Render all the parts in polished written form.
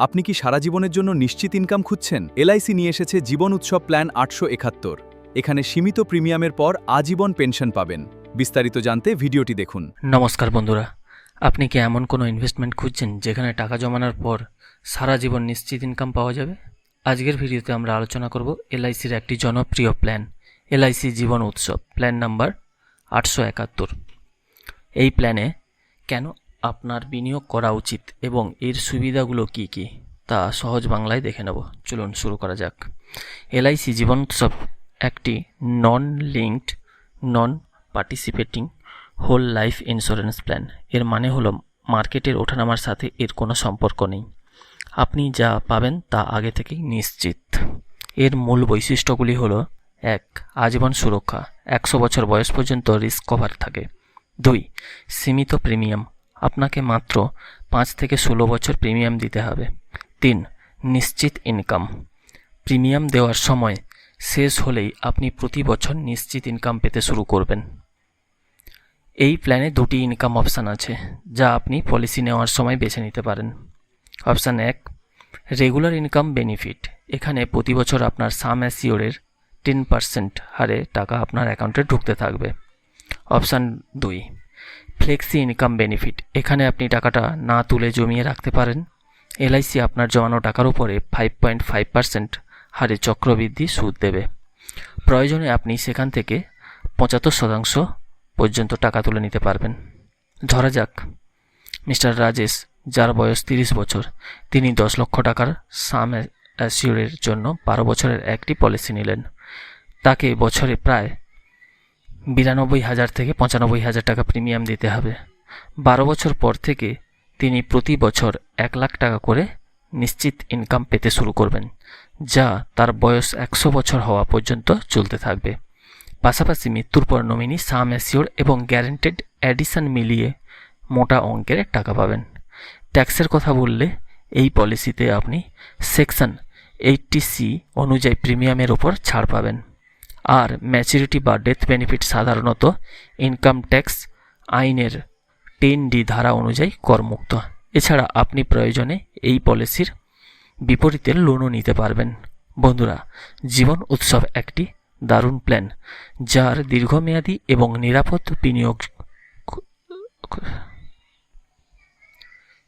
আপনি কি সারা জীবনের জন্য নিশ্চিত ইনকাম খুঁজছেন? এলআইসি নিয়ে এসেছে জীবন উৎসব প্ল্যান 871। এখানে সীমিত প্রিমিয়ামের পর আজীবন পেনশন পাবেন। বিস্তারিত জানতে ভিডিওটি দেখুন। নমস্কার বন্ধুরা, আপনি কি এমন কোনো ইনভেস্টমেন্ট খুঁজছেন যেখানে টাকা জমানোর পর সারা জীবন নিশ্চিত ইনকাম পাওয়া যাবে? আজকের ভিডিওতে আমরা আলোচনা করব এলআইসির একটি জনপ্রিয় প্ল্যান, এলআইসি জীবন উৎসব প্ল্যান নাম্বার 871। এই প্ল্যানে কেন আপনার বিনিয়োগ করা উচিত এবং এর সুবিধাগুলো কি কি তা সহজ বাংলায় দেখে নেব। চলুন শুরু করা যাক। এলআইসি জীবন উৎসব একটি non linked, non participating whole life insurance plan. এর মানে হলো মার্কেটের ওঠানামার সাথে এর কোনো সম্পর্ক নেই। আপনি যা পাবেন তা আগে থেকেই নিশ্চিত। এর মূল বৈশিষ্ট্যগুলি হলো: 1. আজীবন সুরক্ষা, 100 বছর বয়স পর্যন্ত রিস্ক কভার থাকে। 2. সীমিত প্রিমিয়াম, আপনাকে মাত্র 5 থেকে 16 বছর প্রিমিয়াম দিতে হবে। 3. নিশ্চিত ইনকাম, প্রিমিয়াম দেওয়ার সময় শেষ হলেই আপনি প্রতি বছর নিশ্চিত ইনকাম পেতে শুরু করবেন। এই প্ল্যানে দুটি ইনকাম অপশান আছে যা আপনি পলিসি নেওয়ার সময় বেছে নিতে পারেন। Option 1, regular income benefit. এখানে প্রতি বছর আপনার সাম অ্যাসিওরের 10% হারে টাকা আপনার অ্যাকাউন্টে ঢুকতে থাকবে। Option 2, flexi income benefit. এখানে আপনি টাকাটা না তুলে জমিয়ে রাখতে পারেন। এলআইসি আপনার জমানো টাকার উপরে 5.5% হারে চক্রবৃদ্ধি সুদ দেবে। প্রয়োজনে আপনি সেখান থেকে 75% পর্যন্ত টাকা তুলে নিতে পারবেন। ধরা যাক মিস্টার রাজেশ, যার বয়স 30 বছর, তিনি 10 লক্ষ টাকার সাম অ্যাসিওরের জন্য 12 বছরের একটি পলিসি নিলেন। তাকে বছরে প্রায় 92,000 থেকে 95,000 টাকা প্রিমিয়াম দিতে হবে। 12 বছর পর থেকে তিনি প্রতি বছর 1 লাখ টাকা করে নিশ্চিত ইনকাম পেতে শুরু করবেন, যা তার বয়স 100 বছর হওয়া পর্যন্ত চলতে থাকবে। পাশাপাশি মৃত্যুর পর নমিনি, সাম অ্যাসিওর এবং গ্যারেন্টেড অ্যাডিশন মিলিয়ে মোটা অঙ্কের টাকা পাবেন। ট্যাক্সের কথা বললে এই পলিসিতে আপনি সেকশন 80C অনুযায়ী প্রিমিয়ামের ওপর ছাড় পাবেন। আর ম্যাচুরিটি বা ডেথ বেনিফিট সাধারণত ইনকাম ট্যাক্স আইনের 10D ধারা অনুযায়ী করমুক্ত। এছাড়া আপনি প্রয়োজনে এই পলিসির বিপরীতে লোনও নিতে পারবেন। বন্ধুরা, জীবন উৎসব একটি দারুণ প্ল্যান যার দীর্ঘমেয়াদী এবং নিরাপদ বিনিয়োগ।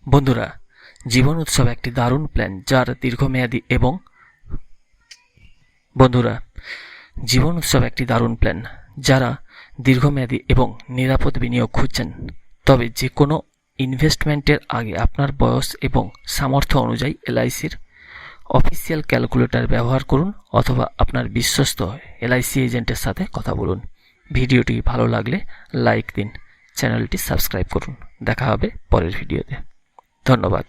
বন্ধুরা, জীবন উৎসব একটি দারুণ প্ল্যান যার দীর্ঘমেয়াদী এবং জীবন উৎসব একটি দারুণ প্ল্যান যারা দীর্ঘমেয়াদী এবং নিরাপদ বিনিয়োগ খুঁজছেন। তবে যে কোনো ইনভেস্টমেন্টের আগে আপনার বয়স এবং সামর্থ্য অনুযায়ী এলআইসির অফিসিয়াল ক্যালকুলেটর ব্যবহার করুন অথবা আপনার বিশ্বস্ত এলআইসি এজেন্টের সাথে কথা বলুন। ভিডিওটি ভালো লাগলে লাইক দিন, চ্যানেলটি সাবস্ক্রাইব করুন। দেখা হবে পরের ভিডিওতে। ধন্যবাদ।